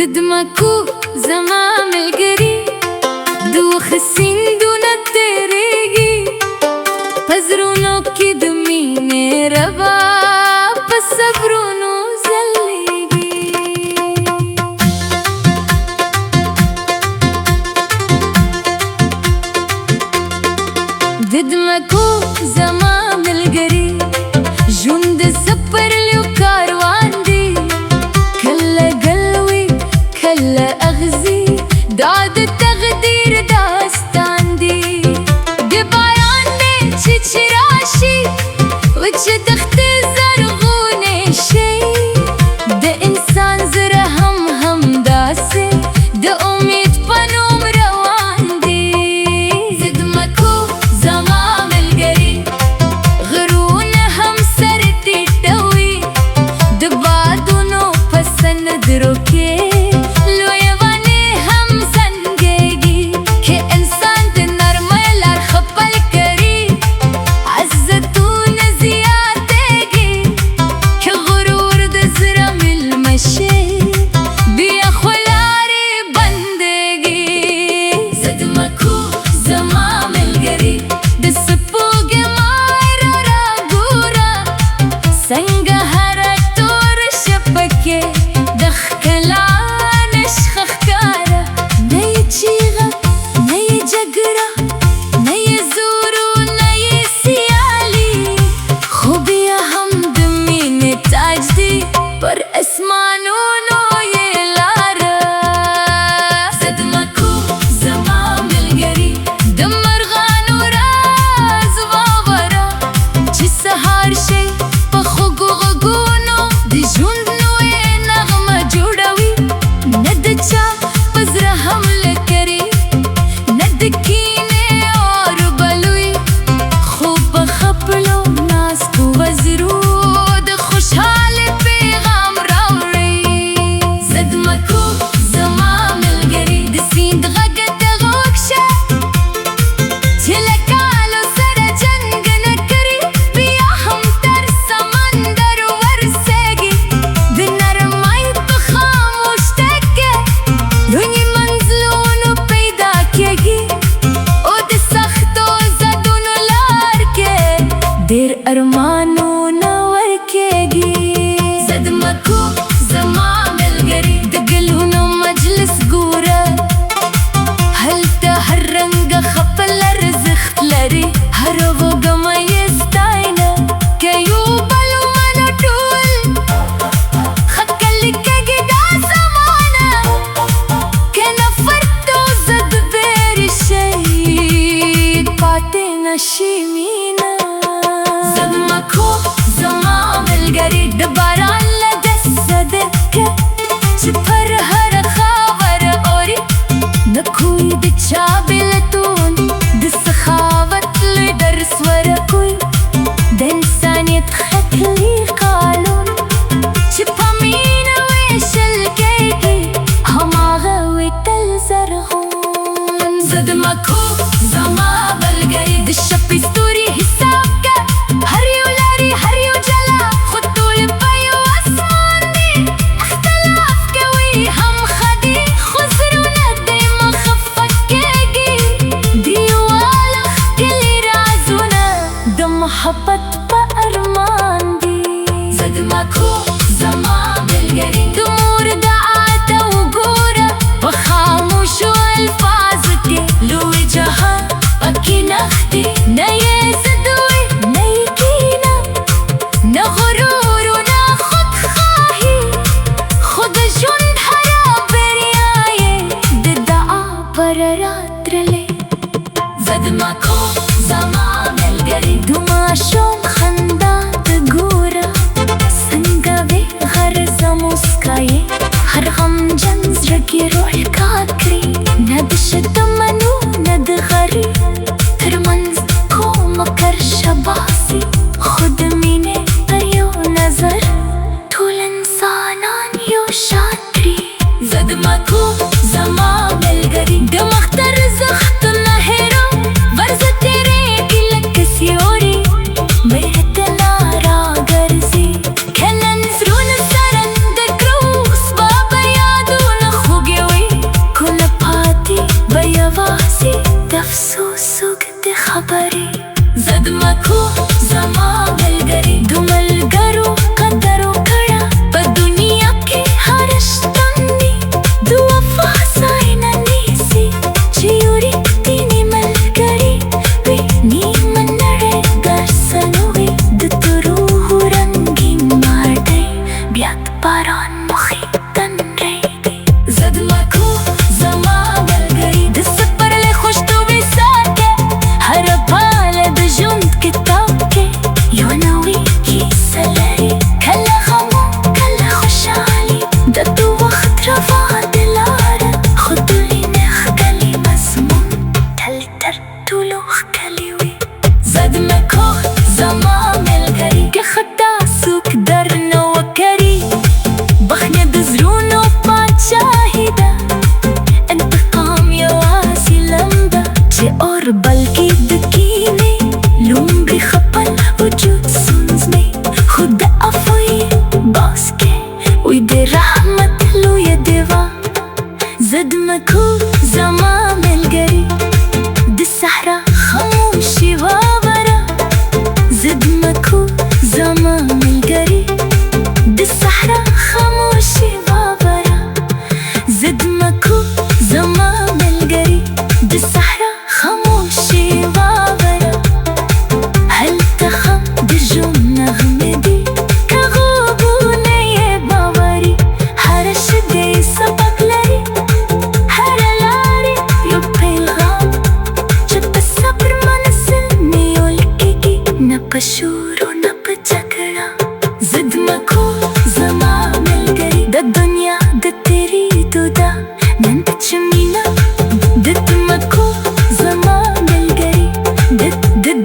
دمكو زمام القري دوخ السين دون التريقي فزرونو كدميني ربا فالصبرونو زليقي دمكو زمام القري جند السبر ليو كاروان دي كلا قلوي كلا أغزي داد التغدير داستان دي دبايان دي تشراشي وش تخت زرغوني شي ده إنسان زره هم داسي ده أميد بنوم روان دي زد مكو زمام القري غرون هم سرتي توي دبادونو پسند روكي पर आसमानों नो ये लारा زد مكو زمام القري دمر غانو راز وابرا جي سهار شي بخوغو غغونو دي جندنو ये نغمة جوڑوي ندچا بزر حمل करी ندكيني और بلوي خوب خپلو ناس کو وزرو د خوشحال देर अरमानो नवर केगी زد مكو زمام القري دقلونو مجلس قورة هل تهرنگ خپل رزخت لري هرو غم يستاينا كيو بلو منو طول خكل كگي دا زمانا كنفرتو زد بير الشيد باتنا شيمينا زد مكو زمام القري دباران لدسدك شفر هر خاور أوري نكوي دشابلتون دسخاوت لدرس وركوي دإنسانيت خكلي قالون شفامين ويش الكيكي هماغوي تلزرغون زد مكو زمام القري دشبي ستوري حسابك محبت بأرمان دي زد مكو زمام القري دمور دعاته وقورة وخاموش والفازتي لو جها بكي نختي ناي زدوي نايكينا نغرور وناخد خاهي خد جند حرام برياي ددعا بررات رلي زد مكو زمام القري شوم خندا تقورا سنقابي غرزة مسكاي هر غم جنز رقي روح كاكري ندش الدمنو ندغري ترمنز كوم كرشة باسي خد ميني ايو نظر طول انسانان يو شاتري زد مكو زمام القري دمختر زخت نهرو ورزتي ريكي لك سيوري بيتنا راغرزي كنا نزرون السرن دكروس بابا يادون مخي تنريدي زد ماكو زمان ملگری د سفر له خوش تو بساکه هر پاله د جند کتاب کې یو نوی کیسه لري کله غمو کله خوشحالي د تو وخت روان د لاره خودلی نخ کلی مضمون تل تر طولو ښکلی وي زد ماکو زمان ملګری که خطا څوک درنه وکړي بخنه د زړونو پاچاهي ده انتقام یوازې لمبه چې اور بلکې د کینې لومړی خپل وجود سوځمي خو د عفو یې باس کې وي د رحمت لویه دیوه زد مکو زما ملګري د صحرا خاموشي واوره زد مکو زما ملګري د صحرا خاموشي واوره زد مکو زما ملګري د صحرا خاموشي واوره هلته خم د ژوند نغمې دي که غوږونه یې باوري هره شګه یې سبق لري هره لاره یو پیغام چې په صبر منزل نیول کېږي نه په شور او نه په جګړه زد مکو زما ملګري د دنیا د تېرېدو ده نن ته چې مینه د مکو زما ملګري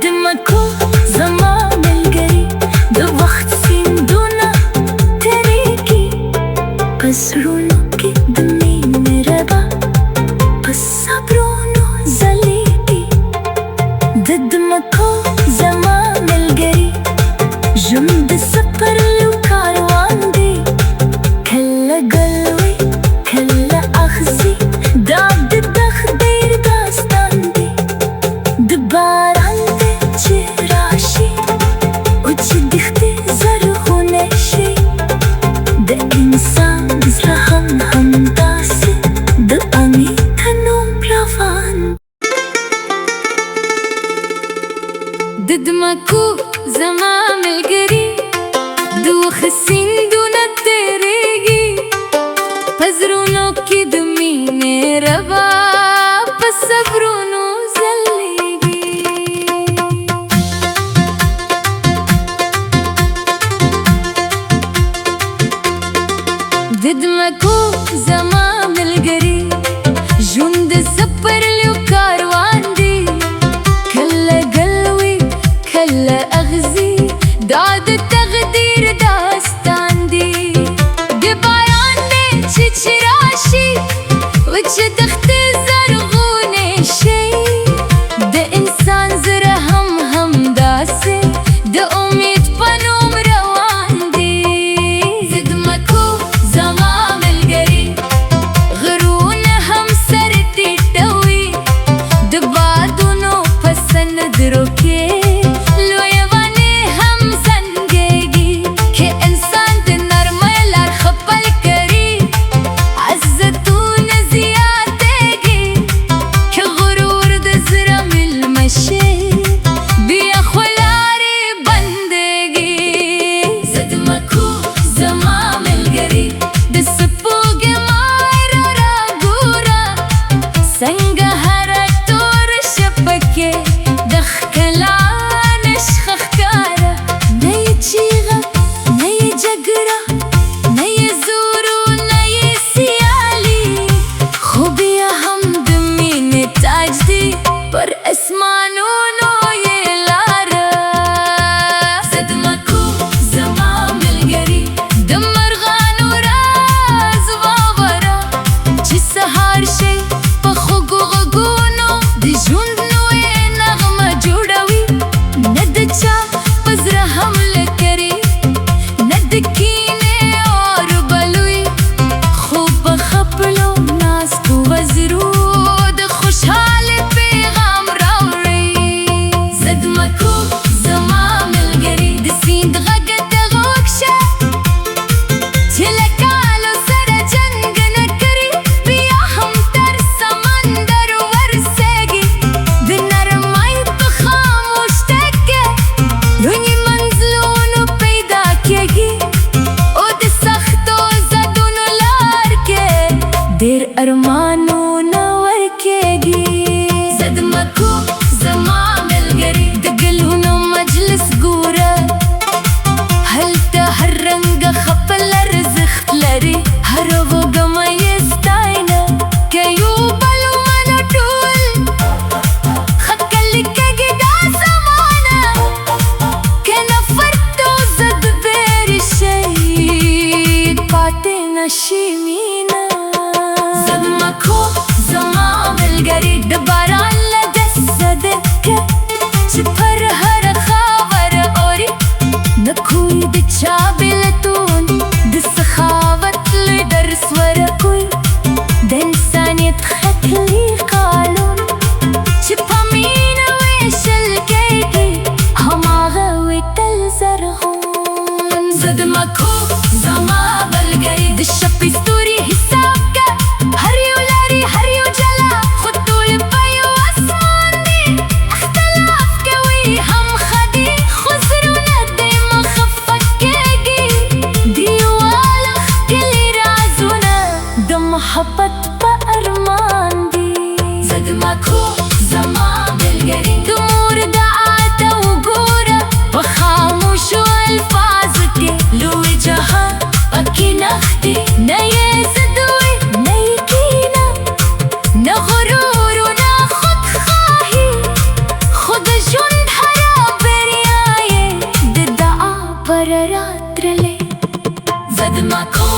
د مکو زما ملګري د وخت سیندونه تېرېږي په زړونو کې د مینې ربه په صبرونو ځلېږي د مکو زما ملګري ژوند د سفر یو کاروان دی کله ګلوي کله اخزي دا د تقدیر داستان دی د باران دی چې راشي او چې دښتې زرغونې شي د انسان زړه هم همداسې د امید نوم روان د مکو زما ملګري د وخت سیندونه تېرېږي په زړونو کې د مینې ربه په صبرونو ځلېږي د مکو زما ملګري ژوند د سفر یو کاروان دی کله ګلوي کله اغزي دا د تقدیر داستان دی د باران دی چې راشي و چې دښتې زرغونې شي د انسان زړه هم همداسې د امید په نوم روان دی زد مکو زما ملګري غرونه هم سر ټیټوي د بادونو په سندرو کې لویه ونې هم زنګېږي که انسان د نرمۍ لار خپل کړي عزتونه زیات أرمانونا وركيجي زد مكو زمان القري دقلونا مجلس قورة هل تهرنق خبل الرزخ لري هربو قما يستاينا كيوبل ومنا طول خكلي كجدا زمانا كنا فرتو زد بيري شيء باتنا شيمينا زد مكو زمان القري دباران لدس زدك شبر هر خاور أوري نكوي دتشابلتون دسخاوت لدرس وركوي دنسانية خكلي قالون شبامين ويش الكيكي هماغوي تلزرغون زد مكو زمان القري دشبي ستوري حسابك هريو لاري هريو جلا خطو لبايو اسمان دي اختلاف قوي هم خدي خزرونا ديما خفك كيجي ديوالا خكلي رازونا دم محبت بأرمان دي زد ماكو زمان القري دمور دعاتا وقورة وخاموش والفازك لوي جها بكي نختي نيزدوي نيكينا نغرور وناخد خاهي خد جند حراب رياية ددعا بررات رلي زد ماكو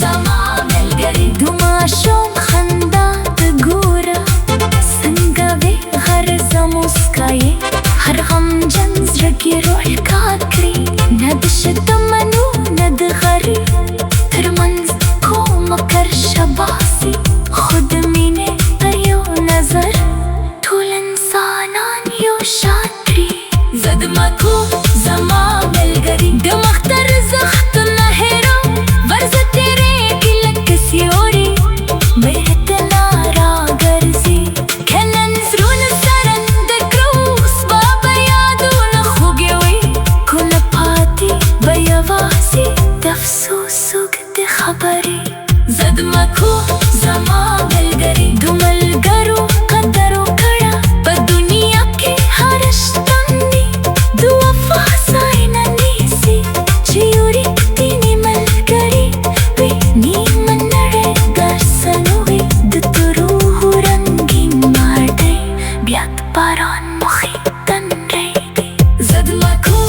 زمان القري دماشون خندات قورة سنقابي غرزة موسكاية هرغم جنز رقي روح كاكري ندش الدمنو ندغري ترمنز كومكر شباسي خد ميني أيو نظر طول إنسانان يو شاطري زد ماكو زمان القري دمختر زخت النهيرو برزة تريكي لك سيوري ميرتنا راقرزي كلا نزرون السرن دكروس بابا يادون خوقيوي كل باتي بيواسي تفسوسو قد خبري زد ماكو زمان القري دم القرو قدرو كرا بالدنيا كي هرشتني دوفا ساينا نيسي جيوري تيني ملقري بيني من رقر سنوي دتروه رنگين ماردي بيات باران مخي تنريدي زد ماكو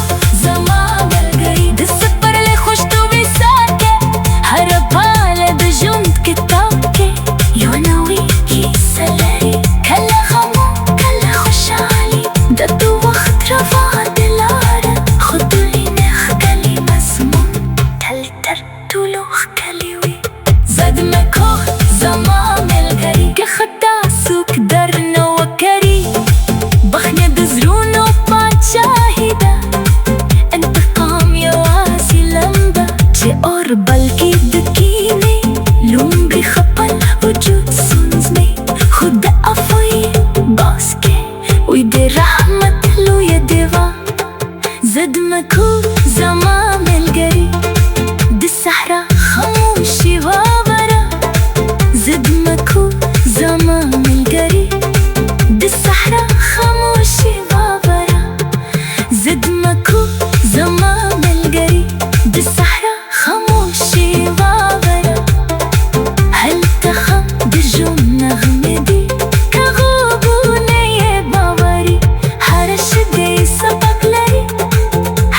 زمان القري دسبر لي خوشتو بيساكي هربالة دجوند كتاكي يونوي كي سلري كلا غمو كلا خوشالي دتو وقت رفع دلارة خدولي نخكلي مزمون تلتر طولو خكليوي زد مكو زمان القري كخدا سوك درنا وكري بخنا دزرونو باتشاهدا انتقام يواسي لمبا جي أوربال كي دكيني لومبي خبال وجود سنزمي خد أفوي باسكي ويدي رحمة لو يديفا زد مكو زمان القري دي الصحراء خموشي وابرا زد مكو زمان القري دي الصحراء خموشي وابرا زد مكو زمان القري دي الصحراء خموشي وابرا هل تخم دجوم نغمدي كغوبوني باوري هرش دي سبق لري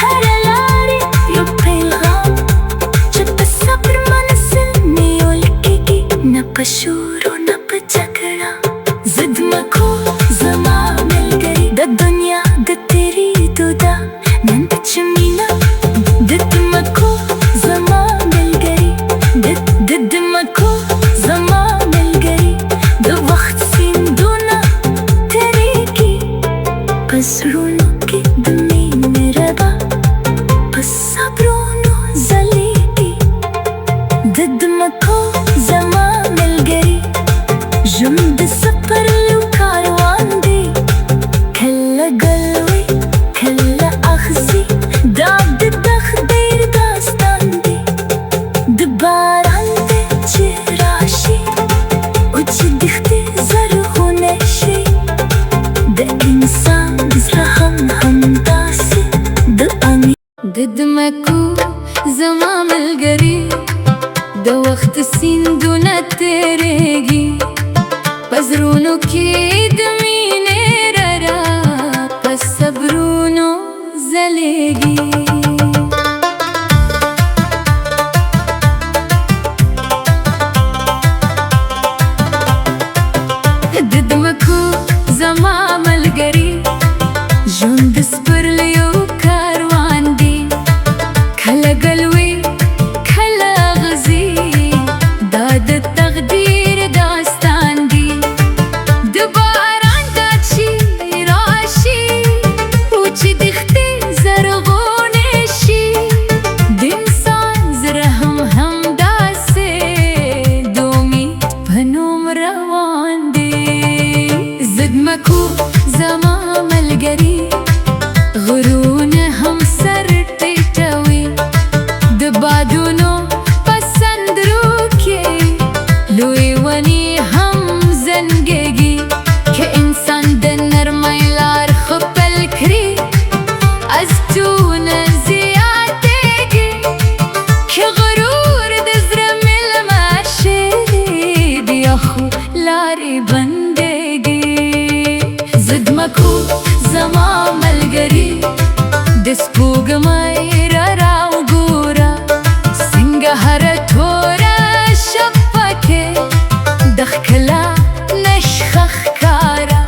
هرلاري يبقي الغام جب الصبر منسلني والكيكي نبشورو نبجكرا زد مكو زمان القري دا الدنيا دا تريدو دا ننتجمينا دد مكو زمان القري دد مكو زمان القري دا وقت سندونا تريكي بسرونو كي دمين ربا بصبرونو زليكي دد مكو زمان القري جمد السفر لو كاروان دي كلا قلوي كلا أخزي دعب الدخ دير داستان دي دبار عندي جراشي مکو زما ملګری د وخت سیندونه تیریږي په زړونو کې د مینې رڼا په صبرونو ځلېږي زما ملګری ژوند د سپرلیو کاروان دی کله ګلوي کله غزي دا د تقدیر داستان دی د باران دا چې راشي او چې دښتې زرغونې شي د انسان زړه هم همداسې د امید په نوم روان دی مکو زما ملګری غرونه هم سر ټیټوي د بادونو په سندرو کې لوی ونې هم زنګېږي که انسان د نرمۍ لار خپل کړي ازتونه زیاتېږي که غرور د زړه مېلمه شي بیا خو لارې بندېږي مکو زما ملګری د سپوږمۍ را وګوره څنګه هره توره شپه کې د ښکلا نښه ښکاره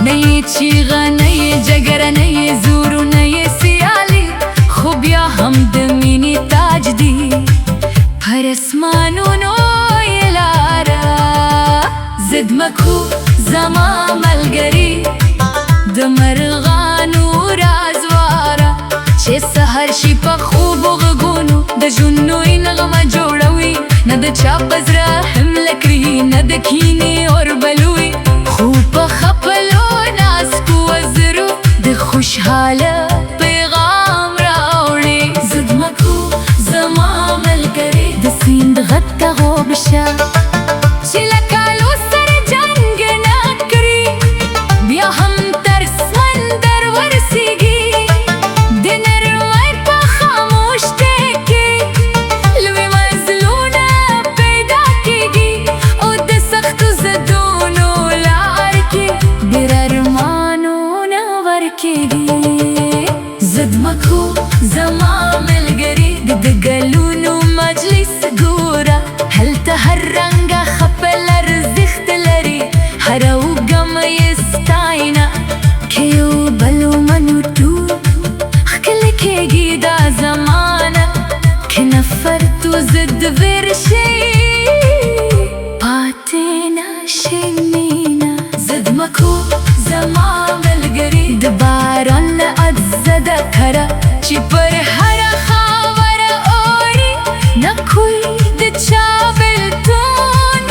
نه یې چیغه نه یې جګره نه یې زور نه یې سیالي خو بیا هم د مینې تاج دی پر اسمانونو یې لاره زد مکو زما ملګری د مرغانو رازواره چې سحر شي په خوبو غږونو د ژوند نوې نغمه جوړوي نه د چا په زړه حمله کړي نه د کینې اور بلوي خو په خپلو نازکو وزرو د خوشحاله پیغام راوړي زد مکو زما ملګری د سیند غږ ته غوږ شه چې له کالو سره جنګ نه کړي بیا هم زد مکو زما ملګری د ګلونو مجلس ګوره هلته هر رنګه خپل ارزښت لري هره اوږه مه یې ستاینه که یو بل ومنو ټول ښکلی کېږي دا زمانه که نفرت و ضد ویر شي پاتې نشي مینه زد مکو زما ملګری د باران له عجزه ده کره چې پر هره خاوره اوري نه کوی د چا بېلتون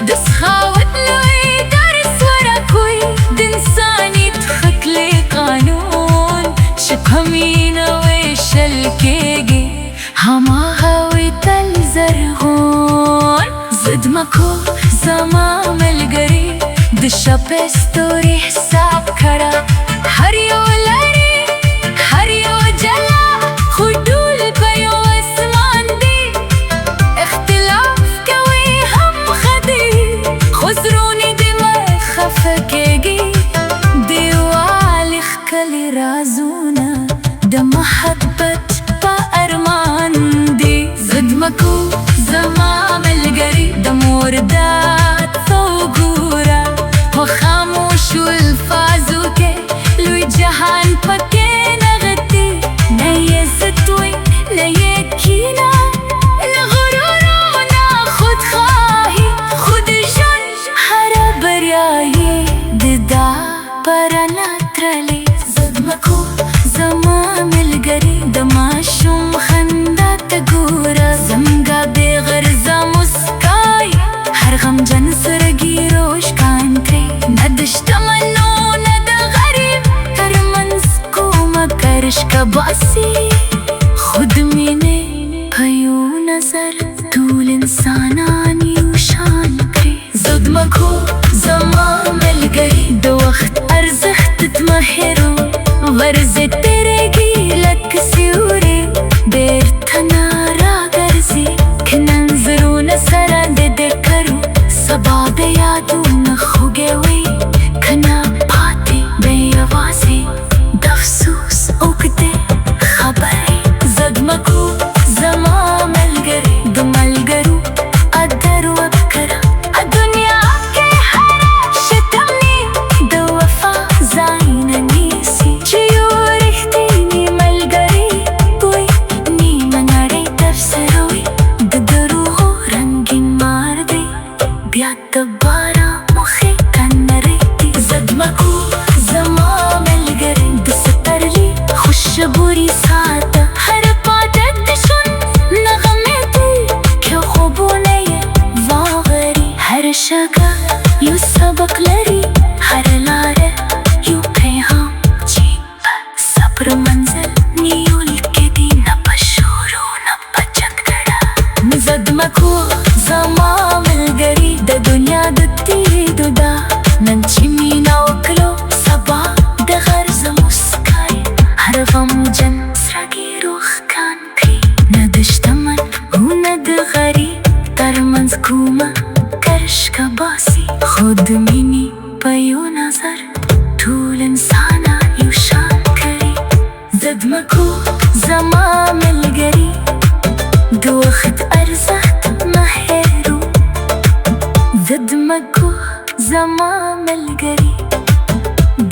د سخاوت لوی درس ورکوي د انسانیت ښکلی قانون چې په مینه ویشل کېږي هماغه وي تل زرغون زد مکو زما ملګری د شپې ستوري حساب کړه هر یو لري هر یو جلا خو ټول په یو اسمان دی اختلاف کوي هم ښه دی خو زړونه دې مه خفه کېږي دیوالې ښکلي رازونه د محبت په ارمان دی زد مکو زما ملګری د مور داد ته وګوره په خاموشو الفاظو کې لوی جهان پکې نغتي نه یې ضد وي نه یې کینه نه غرور و نه خودخواهي خو د ژوند هره بریا یې د دا په رڼا ترلې زد مکو زما ملګری د ماشوم خندا ته ګوره زموږه بې غرضه مسکای هر غمجن سرګي روشکان کړي نه د شتمنو نه د غریب ترمنځ کومه کرشکه باسي خود مینې په یو نظر ټول انسانان یو شان کړي زد مکو زما ملګری د وخت ارزښت مه هېروه ورځې تېرېږي لکه سیوري بې یا دوباره مخې ته نریږدي زدمه کو زما ملګري د سپرلي خوشبوري ساته هر پاته د ژوند نغمې دي که خوبونه یې واغري هر شګه یو سبق لري هر لاره یو پیغام چې په صبر منزل نیول کېدي نه په شور او نه په جګړه زدمه کو زما ملګري د دنیا د تېرېدو ده نن چې مینه وکړو سبا د غرض مسکای هر غمجن زړګی روښکان کړي نه د شتمن او نه د غریب ترمنځ کومه کرښه باسي خو د مینې په یو نظر ټول انسانان یو شان کړي زدمه کو زما ملګري د وخت ارزښت مه هېرو زدمه کو زما ملګري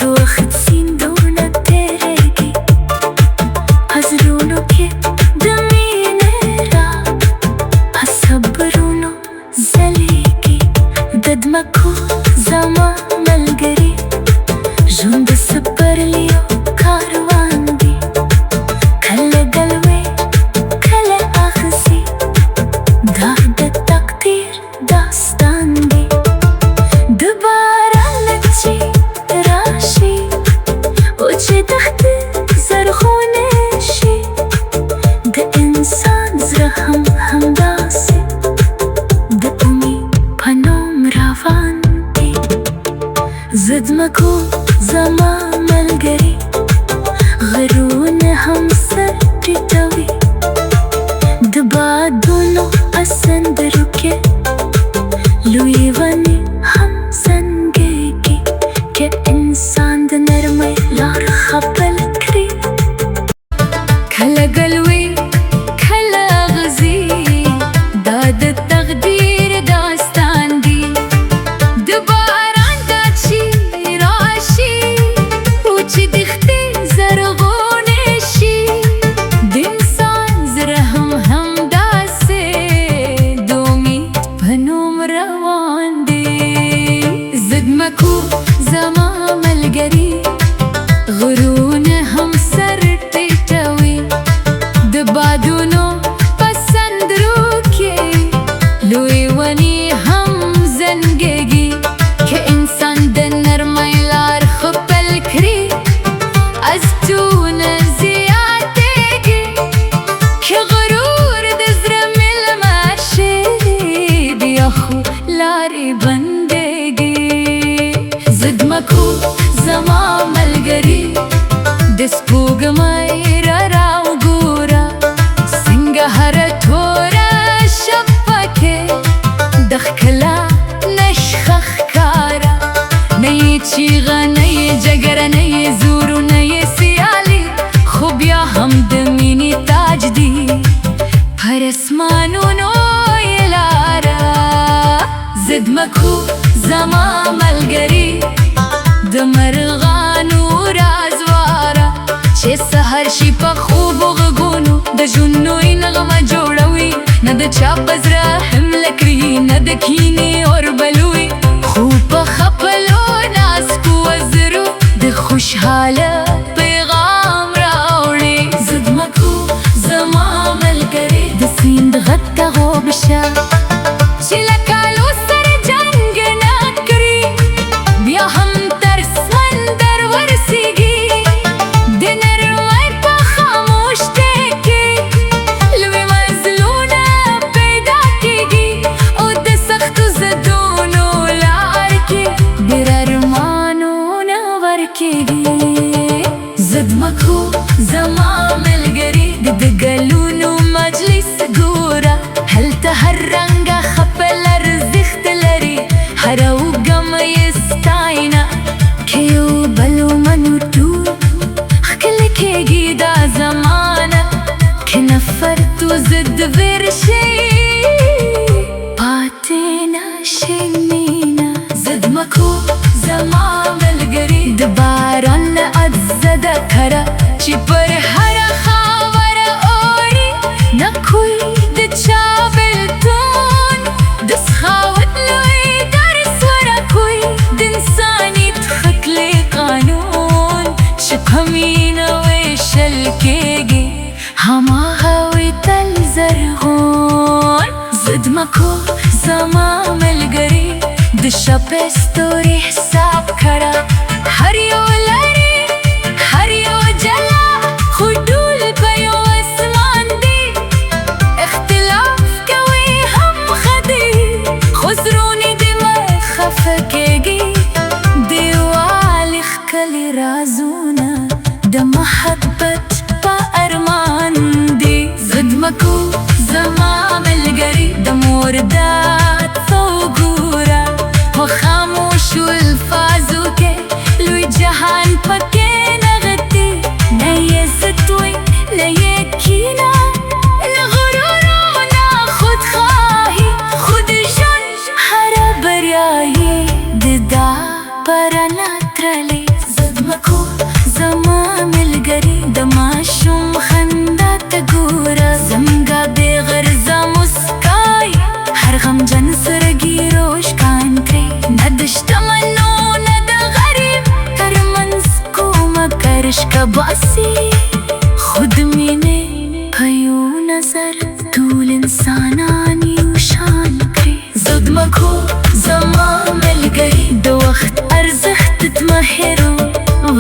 د وخت سیندونه تېرېږي په زړونو کې د مینې راب په صبرونو ځلېږي زدمه کو زما ملګري ژوند د سپرلیو کاروان دی کله ګلوي کله اخزي دا د تقدیر داستان دی د باران لچې راشي او چې دښتې زرغونې شي د انسان زړه هم همداسې د امید په نوم روان دی زدمه کو زما ملګري غرونه هم سر ټیټوي د بادونو په سندرو کې لوی ونې هم زنګېږي که انسان د نرمۍ لار خپل کړي کله ګلوي کله اغزي دا د تقدیر داستان دی د باران دا چې راشي او چې دښتې زرغونې شي د انسان زړه هم همداسې د امید په نوم روان دی زدمه کو زما ملګري غرونه هم سر ټیټوي د بادونو په سندرو کې لوی ونې هم زنګېږي که انسان د نرمۍ لار خپل کړي ازتونه زیاتېږي که غرور د زړه مېلمه شي بیا خو لارې بندېږي زدمه کو زما ملګري د سپوږمۍ راوګوره څنګه هره توره شپه کې د ښکلا نښه ښکاره نه یې چیغه نه یې جګره نه یې زور نه یې سیالي خو بیا هم د مینې تاج دی پر اسمانونو یې لاره زدمه کو زما ملګري د مرغانو رازواره چې سحر شي په خوبو غږونو د ژوند نوې نغمه جوړوي نه د چا په زړه حمله کړي نه د کینې اور بلوي خو په خپلو نازکو وزرو د خوشحاله پیغام راوړي زدمه کو زما ملګري د سیند غږ ته غوږ شه چې له کالو سره جنګ نه کړي بیا هم تر سمندر ورسیږي د نرمۍ په خاموش دی کې لوی مزلونه پیدا کېږي او د سختو زدونو لار کې ډېر ارمانونه ورکېږي زدمه کو زما ملګري د ګلونو مجلس ګوره هلته هر رنګه خپل ارزښت لري هره اوږه یې ستاینه که یو بل ومنو ټول ښکلی کېږي دا زمانه که نفرت و ضد ویر شي پاتې نشي مینه زدمه کو زما ملګري د باران له عدزه ده کره چې پر هره خاوره اوري نه کوی د چا بېلتون د سخاوت لوی को ज़मा मलगरी दिशा पे स्तोरी हिसाब खड़ा हरियो लरी हरियो जला खुडूल पयो आसमान दी इख्तिलाफ कवी हम खदी खुसरूनी दिमाग खफकेगी दीवाल खली राजूना दम محبت با ارمان دی زدمکو زمام الگری دموردات ثوگورا و خاموش الفازو که لوی جهان پکه نغتی نیه ستوی نیه کینا لغرورونا خود خواهی خود جان هر بریایی ددا پرانا ترلی زدمکو زمام الگری دماشم خندا تگورا زمگا بغرزا مسکای هر غم جن سرگیروش کان کری ندشت منو ند غریب تر منزکو مکرش کباسی خود مینه پیو نظر طول انسانانی وشان کری زدمکو زمام الگری دو وقت ارزخت تمهرو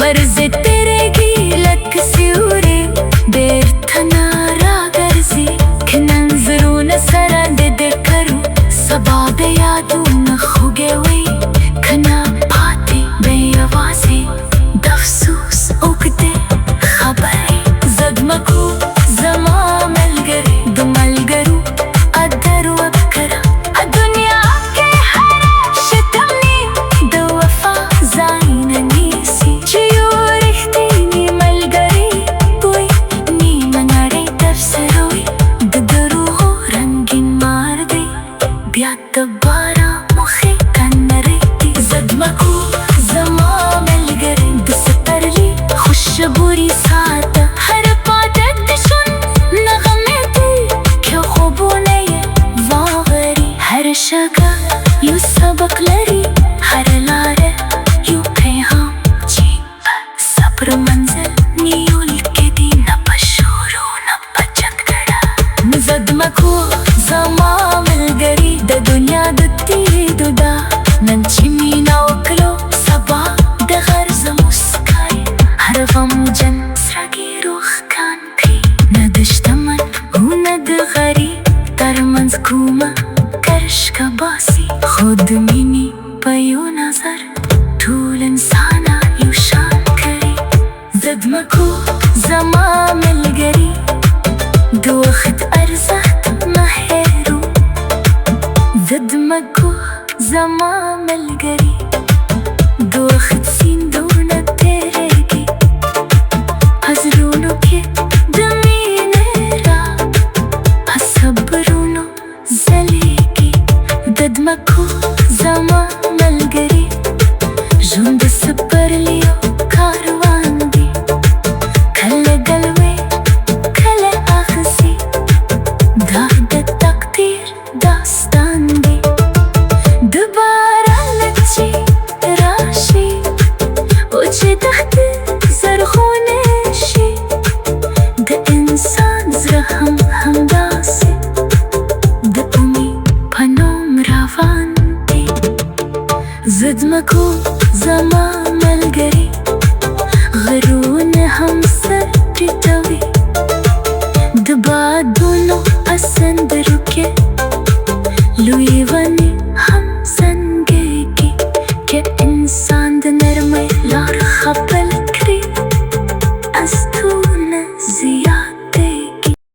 غرز تیرگی لک سیوری دیر تنارا گرزی که ننظرون سرند دکرو سباب یادون خوگوی کنا پاتی بیوازی دفسوس اگده خبری زدمکو زمام الگری دمالگرو ادر وبکرا الدنیا که هر شتمنی دو وفا زایننی دبارا مخي كان ريتي زدمكو زمام القري دسترلي خش بوري ساعته هرباتك دشون نغمتي كيو خوبوني واغري هر شقا يو سبق لري هر لاره يو پیغام جيب صبر منزل نيو الكدي نبا شورو نبا جنگڑا زدمكو زمام القري د دنیا د تیریدو دا نن چې مینا وکړو سبا د غرض مسکای هر غم جن سرګي روح کان کړي نه د شتمن او نه د غریب ترمنځ کومه کرش کا باسي خود مینی په یو نظر ټول انسانان یو شان کړي زدمکو زما ملګري د وخت ارزښت مهرو زدمکو زما ملګری د وخت سیندونه تیریږي حزرونو کې د مینې را صبرونو ځلیږي زدمکو زما ملګری ژوند د سپرلی